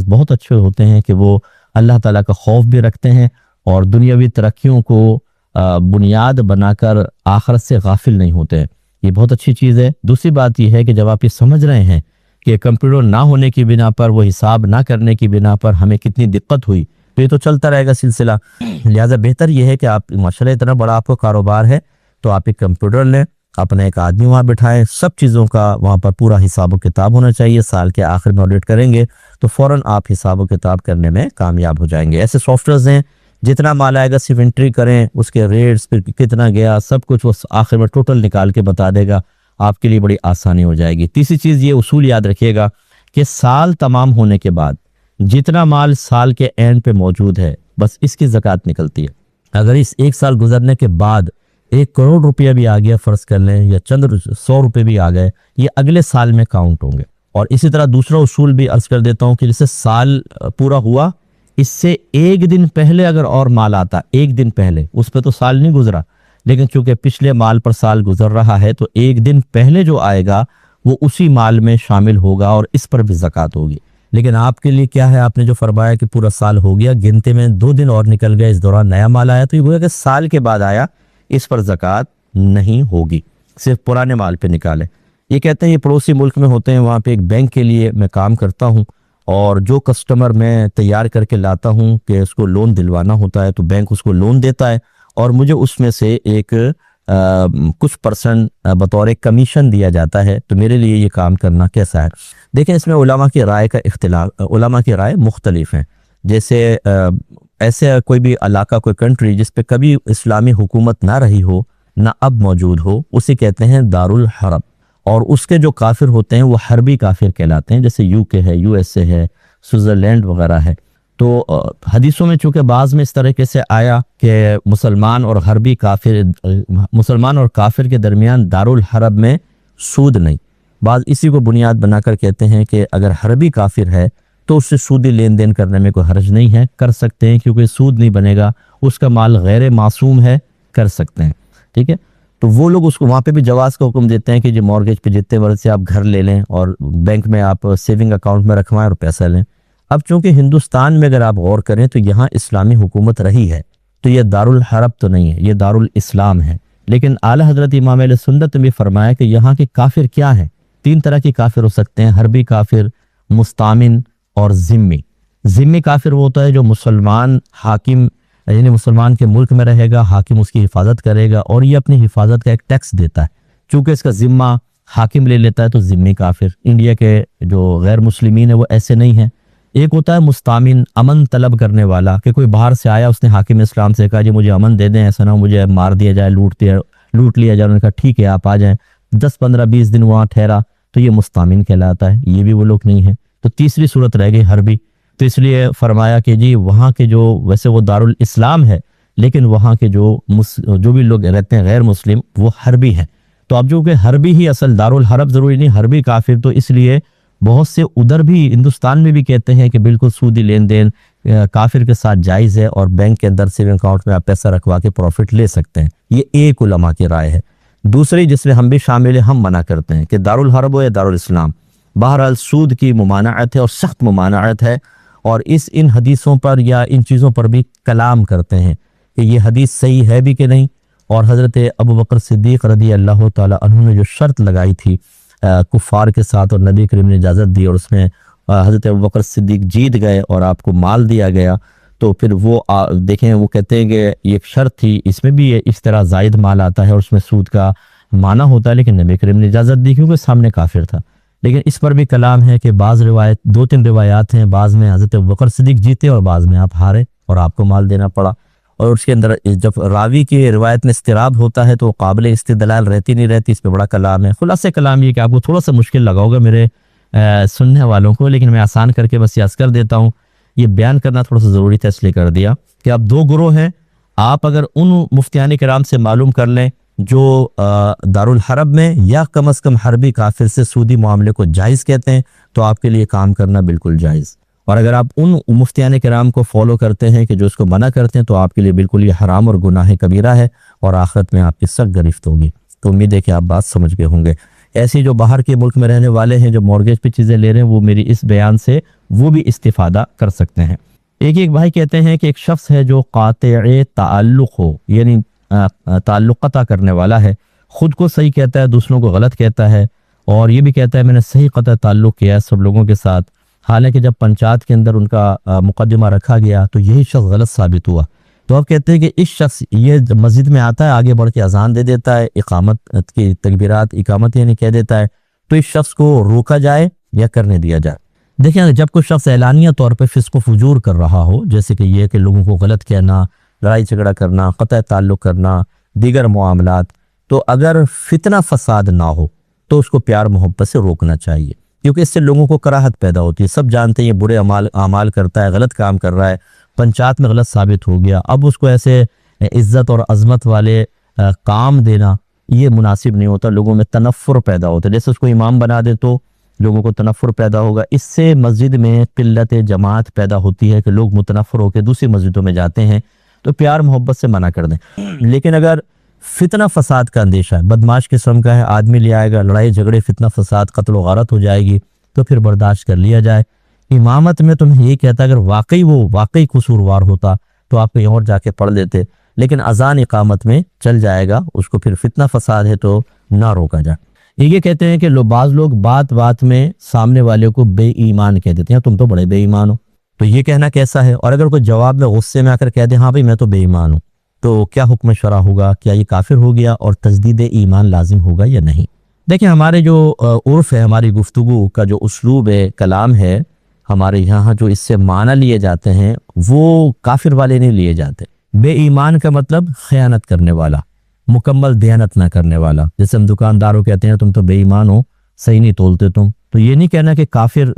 A: بہت اچھے ہوتے ہیں کہ وہ اللہ تعالیٰ کا خوف بھی رکھتے ہیں اور دنیاوی ترقیوں کو بنیاد بنا کر آخرت سے غافل نہیں ہوتے ہیں، یہ بہت اچھی چیز ہے۔ دوسری بات یہ ہے کہ جب آپ یہ سمجھ رہے ہیں کہ کمپیوٹر نہ ہونے کی بنا پر، وہ حساب نہ کرنے کی بنا پر ہمیں کتنی دقت ہوئی، تو یہ تو چلتا رہے گا سلسلہ، لہٰذا بہتر یہ ہے کہ آپ ماشاءاللہ اتنا بڑا آپ کو کاروبار ہے تو آپ ایک کمپیوٹر لیں، اپنا ایک آدمی وہاں بٹھائیں، سب چیزوں کا وہاں پر پورا حساب و کتاب ہونا چاہیے، سال کے آخر میں آڈٹ کریں گے تو فوراً آپ حساب و کتاب کرنے میں کامیاب ہو جائیں گے۔ ایسے سافٹ ویئرز ہیں جتنا مال آئے گا صرف انٹری کریں، اس کے ریٹس پھر کتنا گیا سب کچھ وہ آخر میں ٹوٹل نکال کے بتا دے گا، آپ کے لیے بڑی آسانی ہو جائے گی۔ تیسری چیز یہ اصول یاد رکھیے گا کہ سال تمام ہونے کے بعد جتنا مال سال کے اینڈ پہ موجود ہے بس اس کی زکوٰۃ نکلتی ہے۔ اگر اس 1 سال گزرنے کے بعد 1 کروڑ روپیہ بھی آ گیا فرض کر لیں، یا چند 100 روپے بھی آ گئے، یہ اگلے سال میں کاؤنٹ ہوں گے، اور اسی طرح دوسرا اصول بھی عرض کر دیتا ہوں کہ جیسے سال پورا ہوا، اس سے ایک دن پہلے اگر اور مال آتا، ایک دن پہلے، اس پہ تو سال نہیں گزرا، لیکن چونکہ پچھلے مال پر سال گزر رہا ہے تو ایک دن پہلے جو آئے گا وہ اسی مال میں شامل ہوگا اور اس پر بھی زکوٰۃ ہوگی۔ لیکن آپ کے لیے کیا ہے، آپ نے جو فرمایا کہ پورا سال ہو گیا، گنتے میں 2 دن اور نکل گئے، اس دوران نیا مال آیا، تو یہ گویا کہ سال کے بعد آیا، اس پر زکوٰۃ نہیں ہوگی، صرف پرانے مال پہ نکالے۔ یہ کہتے ہیں یہ پڑوسی ملک میں ہوتے ہیں، وہاں پہ ایک بینک کے لیے میں کام کرتا ہوں، اور جو کسٹمر میں تیار کر کے لاتا ہوں کہ اس کو لون دلوانا ہوتا ہے تو بینک اس کو لون دیتا ہے، اور مجھے اس میں سے ایک کچھ پرسنٹ بطور کمیشن دیا جاتا ہے، تو میرے لیے یہ کام کرنا کیسا ہے؟ دیکھیں، اس میں علماء کی رائے کا اختلاف، علماء کی رائے مختلف ہیں۔ جیسے ایسے کوئی بھی علاقہ، کوئی کنٹری جس پہ کبھی اسلامی حکومت نہ رہی ہو، نہ اب موجود ہو، اسے کہتے ہیں دارالحرب، اور اس کے جو کافر ہوتے ہیں وہ حربی کافر کہلاتے ہیں، جیسے یو کے ہے، یو ایس اے ہے، سوئٹزرلینڈ وغیرہ ہے۔ تو حدیثوں میں چونکہ بعض میں اس طریقے سے آیا کہ مسلمان اور حربی کافر، مسلمان اور کافر کے درمیان دارالحرب میں سود نہیں، بعض اسی کو بنیاد بنا کر کہتے ہیں کہ اگر حربی کافر ہے تو اس سے سودی لین دین کرنے میں کوئی حرج نہیں ہے، کر سکتے ہیں، کیونکہ سود نہیں بنے گا، اس کا مال غیر معصوم ہے، کر سکتے ہیں، ٹھیک ہے۔ تو وہ لوگ اس کو وہاں پہ بھی جواز کا حکم دیتے ہیں کہ جو مارگیج پہ جتنے ورثے سے آپ گھر لے لیں اور بینک میں آپ سیونگ اکاؤنٹ میں رکھوائیں اور پیسہ لیں۔ اب چونکہ ہندوستان میں اگر آپ غور کریں تو یہاں اسلامی حکومت رہی ہے، تو یہ دارالحرب تو نہیں ہے، یہ دارالاسلام ہے۔ لیکن اعلیٰ حضرت امام اہل سنت نے بھی فرمایا کہ یہاں کے کافر کیا ہیں؟ 3 طرح کے کافر ہو سکتے ہیں، حربی کافر، مستامن اور ذمی۔ ذمی کافر وہ ہوتا ہے جو مسلمان حاکم، یعنی مسلمان کے ملک میں رہے گا، حاکم اس کی حفاظت کرے گا اور یہ اپنی حفاظت کا ایک ٹیکس دیتا ہے، چونکہ اس کا ذمہ حاکم لے لیتا ہے، تو ذمی کافر۔ انڈیا کے جو غیر مسلمین ہیں وہ ایسے نہیں ہیں۔ ایک ہوتا ہے مستامن، امن طلب کرنے والا، کہ کوئی باہر سے آیا، اس نے حاکم اسلام سے کہا جی مجھے امن دے دیں، ایسا نہ ہو مجھے مار دیا جائے، لوٹ لیا جائے۔ انہوں نے کہا ٹھیک ہے آپ آ جائیں، 10 15 20 دن وہاں ٹھہرا، تو یہ مستامن کہلاتا ہے، یہ بھی وہ لوگ نہیں ہیں۔ تو تیسری صورت رہ گئی حربی، تو اس لیے فرمایا کہ جی وہاں کے جو، ویسے وہ دارالاسلام ہے لیکن وہاں کے جو بھی لوگ رہتے ہیں غیر مسلم وہ حربی ہیں۔ تو اب جو کہ حربی ہی اصل، دارالحرب ضروری نہیں، حربی کافر، تو اس لیے بہت سے ادھر بھی ہندوستان میں بھی کہتے ہیں کہ بالکل سودی لین دین کافر کے ساتھ جائز ہے، اور بینک کے اندر سیونگ اکاؤنٹ میں آپ پیسہ رکھوا کے پروفٹ لے سکتے ہیں۔ یہ ایک علماء کی رائے ہے۔ دوسری جس میں ہم بھی شامل ہیں، ہم منع کرتے ہیں کہ دارالحرب ہو یا دارالاسلام، بہرحال سود کی ممانعت ہے اور سخت ممانعت ہے، اور ان حدیثوں پر یا ان چیزوں پر بھی کلام کرتے ہیں کہ یہ حدیث صحیح ہے بھی کہ نہیں۔ اور حضرت ابوبکر صدیق رضی اللہ تعالی عنہ نے جو شرط لگائی تھی کفار کے ساتھ، اور نبی کریم نے اجازت دی، اور اس میں حضرت ابوبکر صدیق جیت گئے اور آپ کو مال دیا گیا، تو پھر وہ دیکھیں، وہ کہتے ہیں کہ یہ ایک شرط تھی، اس میں بھی اس طرح زائد مال آتا ہے اور اس میں سود کا معنی ہوتا ہے، لیکن نبی کریم نے اجازت دی کیونکہ سامنے کافر تھا۔ لیکن اس پر بھی کلام ہے کہ بعض روایت، 2-3 روایات ہیں، بعض میں حضرت ابوبکر صدیق جیتے اور بعض میں آپ ہارے اور آپ کو مال دینا پڑا، اور اس کے اندر جب راوی کی روایت میں استراب ہوتا ہے تو قابل استدلال رہتی نہیں رہتی، اس پہ بڑا کلام ہے۔ خلاصہ کلام یہ کہ آپ کو تھوڑا سا مشکل لگا ہوگا میرے سننے والوں کو، لیکن میں آسان کر کے بس یاد کر دیتا ہوں، یہ بیان کرنا تھوڑا سا ضروری تھا اس لیے کر دیا کہ اب 2 گروہ ہیں۔ آپ اگر ان مفتیان کرام سے معلوم کر لیں جو دارالحرب میں یا کم از کم حربی کافر سے سودی معاملے کو جائز کہتے ہیں، تو آپ کے لیے کام کرنا بالکل جائز، اور اگر آپ ان مفتیان کرام کو فالو کرتے ہیں کہ جو اس کو منع کرتے ہیں، تو آپ کے لیے بالکل یہ حرام اور گناہ کبیرہ ہے، اور آخرت میں آپ کی سخت گرفت ہوگی۔ تو امید ہے کہ آپ بات سمجھ گئے ہوں گے۔ ایسی جو باہر کے ملک میں رہنے والے ہیں جو مارگیج پہ چیزیں لے رہے ہیں، وہ میری اس بیان سے وہ بھی استفادہ کر سکتے ہیں۔ ایک بھائی کہتے ہیں کہ ایک شخص ہے جو قاطع تعلق ہو، یعنی تعلق قطع کرنے والا ہے، خود کو صحیح کہتا ہے، دوسروں کو غلط کہتا ہے، اور یہ بھی کہتا ہے میں نے صحیح قطع تعلق کیا ہے سب لوگوں کے ساتھ، حالانکہ جب پنچایت کے اندر ان کا مقدمہ رکھا گیا تو یہی شخص غلط ثابت ہوا۔ تو اب کہتے ہیں کہ اس شخص یہ مسجد میں آتا ہے، آگے بڑھ کے اذان دے دیتا ہے، اقامت کی تکبیرات، اقامت یعنی کہہ دیتا ہے، تو اس شخص کو روکا جائے یا کرنے دیا جائے؟ دیکھیں، جب کوئی شخص اعلانیہ طور پہ فسق و فجور کر رہا ہو، جیسے کہ یہ کہ لوگوں کو غلط کہنا، لڑائی جھگڑا کرنا، قطع تعلق کرنا، دیگر معاملات، تو اگر فتنہ فساد نہ ہو تو اس کو پیار محبت سے روکنا چاہیے، کیونکہ اس سے لوگوں کو کراہت پیدا ہوتی ہے۔ سب جانتے ہیں یہ برے اعمال کرتا ہے، غلط کام کر رہا ہے، پنچایت میں غلط ثابت ہو گیا، اب اس کو ایسے عزت اور عظمت والے کام دینا یہ مناسب نہیں ہوتا، لوگوں میں تنفر پیدا ہوتا ہے۔ جیسے اس کو امام بنا دے تو لوگوں کو تنفر پیدا ہوگا، اس سے مسجد میں قلت جماعت پیدا ہوتی ہے کہ لوگ متنفر ہو کے دوسری مسجدوں میں جاتے ہیں، تو پیار محبت سے منع کر دیں۔ لیکن اگر فتنہ فساد کا اندیشہ ہے، بدماش قسم کا ہے، آدمی لے آئے گا، لڑائی جھگڑے فتنہ فساد قتل و غارت ہو جائے گی، تو پھر برداشت کر لیا جائے۔ امامت میں تو میں یہ کہتا اگر واقعی قصوروار ہوتا تو آپ کہیں اور جا کے پڑھ لیتے، لیکن اذان اقامت میں چل جائے گا، اس کو پھر فتنہ فساد ہے تو نہ روکا جائے۔ یہ کہتے ہیں کہ بعض لوگ بات بات میں سامنے والے کو بے ایمان کہہ دیتے ہیں، تم تو بڑے بے ایمان ہو، تو یہ کہنا کیسا ہے؟ اور اگر کوئی جواب میں غصے میں آ کر کہہ دے ہاں بھائی میں تو بے ایمان ہوں، تو کیا حکم شرع ہوگا؟ کیا یہ کافر ہو گیا اور تجدید ایمان لازم ہوگا یا نہیں؟ دیکھیں ہمارے جو عرف ہے، ہماری گفتگو کا جو اسلوب ہے، کلام ہے، ہمارے یہاں جو اس سے معنی لیے جاتے ہیں وہ کافر والے نہیں لیے جاتے۔ بے ایمان کا مطلب خیانت کرنے والا، مکمل دیانت نہ کرنے والا، جیسے ہم دکانداروں کہتے ہیں تم تو بے ایمان ہو، صحیح نہیں تولتے تم، تو یہ نہیں کہنا کہ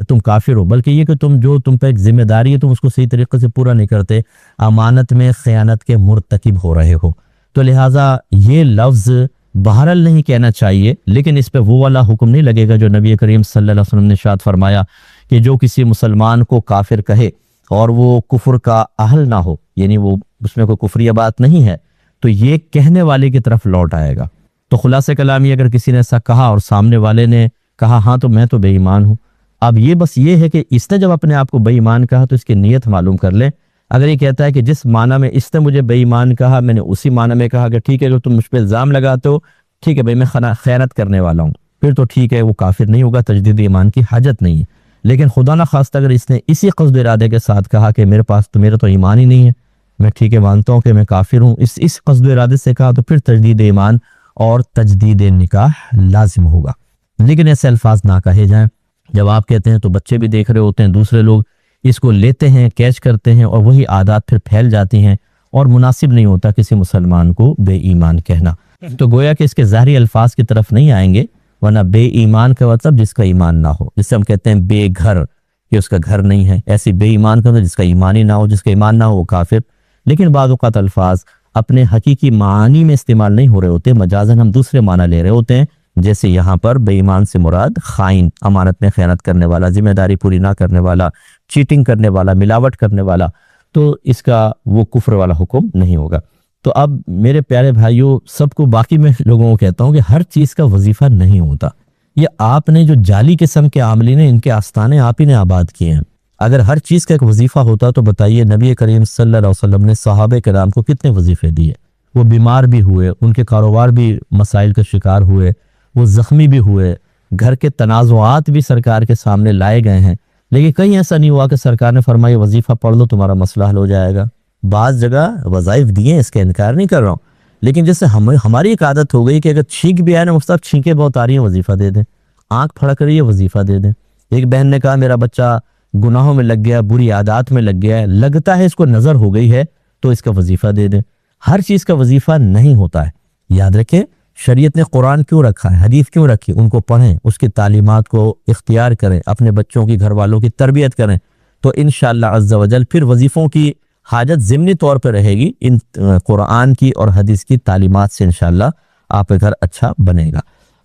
A: تم کافر ہو، بلکہ یہ کہ تم پہ ایک ذمہ داری ہے، تم اس کو صحیح طریقے سے پورا نہیں کرتے، امانت میں خیانت کے مرتکب ہو رہے ہو۔ تو لہٰذا یہ لفظ بہرحال نہیں کہنا چاہیے، لیکن اس پہ وہ والا حکم نہیں لگے گا جو نبی کریم صلی اللہ علیہ وسلم نے ارشاد فرمایا کہ جو کسی مسلمان کو کافر کہے اور وہ کفر کا اہل نہ ہو، یعنی وہ اس میں کوئی کفریہ بات نہیں ہے، تو یہ کہنے والے کی طرف لوٹ آئے گا۔ تو خلاصہ کلام یہ، اگر کسی نے ایسا کہا اور سامنے والے نے کہا ہاں تو میں تو بے ایمان ہوں، اب یہ بس یہ ہے کہ اس نے جب اپنے آپ کو بے ایمان کہا تو اس کی نیت معلوم کر لیں۔ اگر یہ کہتا ہے کہ جس معنی میں اس نے مجھے بے ایمان کہا میں نے اسی معنی میں کہا کہ ٹھیک ہے جو تم مجھ پہ الزام لگاتے ہو، ٹھیک ہے بھائی میں خیانت کرنے والا ہوں، پھر تو ٹھیک ہے، وہ کافر نہیں ہوگا، تجدید ایمان کی حاجت نہیں ہے۔ لیکن خدا نہ خواستہ اگر اس نے اسی قصد ارادے کے ساتھ کہا کہ میرا تو ایمان ہی نہیں ہے، میں ٹھیک ہے مانتا ہوں کہ میں کافر ہوں، اس قصد ارادے سے کہا، تو پھر تجدید ایمان اور تجدید نکاح لازم ہوگا۔ لیکن ایسے الفاظ نہ کہے جائیں۔ جب آپ کہتے ہیں تو بچے بھی دیکھ رہے ہوتے ہیں، دوسرے لوگ اس کو لیتے ہیں، کیچ کرتے ہیں، اور وہی عادات پھر پھیل جاتی ہیں، اور مناسب نہیں ہوتا کسی مسلمان کو بے ایمان کہنا۔ تو گویا کہ اس کے ظاہری الفاظ کی طرف نہیں آئیں گے، ورنہ بے ایمان کا مطلب جس کا ایمان نہ ہو، جسے ہم کہتے ہیں بے گھر، کہ اس کا گھر نہیں ہے، ایسی بے ایمان کا مطلب جس کا ایمان ہی نہ ہو، جس کا ایمان نہ ہو وہ کافر۔ لیکن بعض اوقات الفاظ اپنے حقیقی معنی میں استعمال نہیں ہو رہے ہوتے، مجازاً ہم دوسرے معنی لے رہے ہوتے ہیں، جیسے یہاں پر بے ایمان سے مراد خائن، امانت میں خیانت کرنے والا، ذمہ داری پوری نہ کرنے والا، چیٹنگ کرنے والا، ملاوٹ کرنے والا، تو اس کا وہ کفر والا حکم نہیں ہوگا۔ تو اب میرے پیارے بھائیوں، سب کو، باقی میں لوگوں کو کہتا ہوں کہ ہر چیز کا وظیفہ نہیں ہوتا۔ یہ آپ نے جو جعلی قسم کے عاملین ہیں، ان کے آستانے آپ ہی نے آباد کیے ہیں۔ اگر ہر چیز کا ایک وظیفہ ہوتا تو بتائیے نبی کریم صلی اللہ علیہ وسلم نے صحابہ کرام کو کتنے وظیفے دیے؟ وہ بیمار بھی ہوئے، ان کے کاروبار بھی مسائل کا شکار ہوئے، وہ زخمی بھی ہوئے، گھر کے تنازعات بھی سرکار کے سامنے لائے گئے ہیں، لیکن کہیں ایسا نہیں ہوا کہ سرکار نے فرمایا وظیفہ پڑھ لو تمہارا مسئلہ حل ہو جائے گا۔ بعض جگہ وظائف دیے، اس کا انکار نہیں کر رہا ہوں، لیکن جیسے ہماری ایک عادت ہو گئی کہ اگر چھینک بھی آئے نا مفتاح، چھینکیں بہت آ رہی ہیں وظیفہ دے دیں، آنکھ پھڑک رہی ہے وظیفہ دے دیں۔ ایک بہن نے کہا میرا بچہ گناہوں میں لگ گیا، بری عادات میں لگ گیا ہے، لگتا ہے اس کو نظر ہو گئی ہے تو اس کا وظیفہ دے دیں۔ ہر چیز کا وظیفہ نہیں ہوتا ہے، یاد رکھیں۔ شریعت نے قرآن کیوں رکھا ہے، حدیث کیوں رکھی؟ ان کو پڑھیں، اس کی تعلیمات کو اختیار کریں، اپنے بچوں کی، گھر والوں کی تربیت کریں، تو انشاءاللہ عز و جل پھر وظیفوں کی حاجت ضمنی طور پہ رہے گی۔ ان قرآن کی اور حدیث کی تعلیمات سے انشاءاللہ آپ کا گھر اچھا بنے گا۔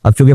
A: اب چونکہ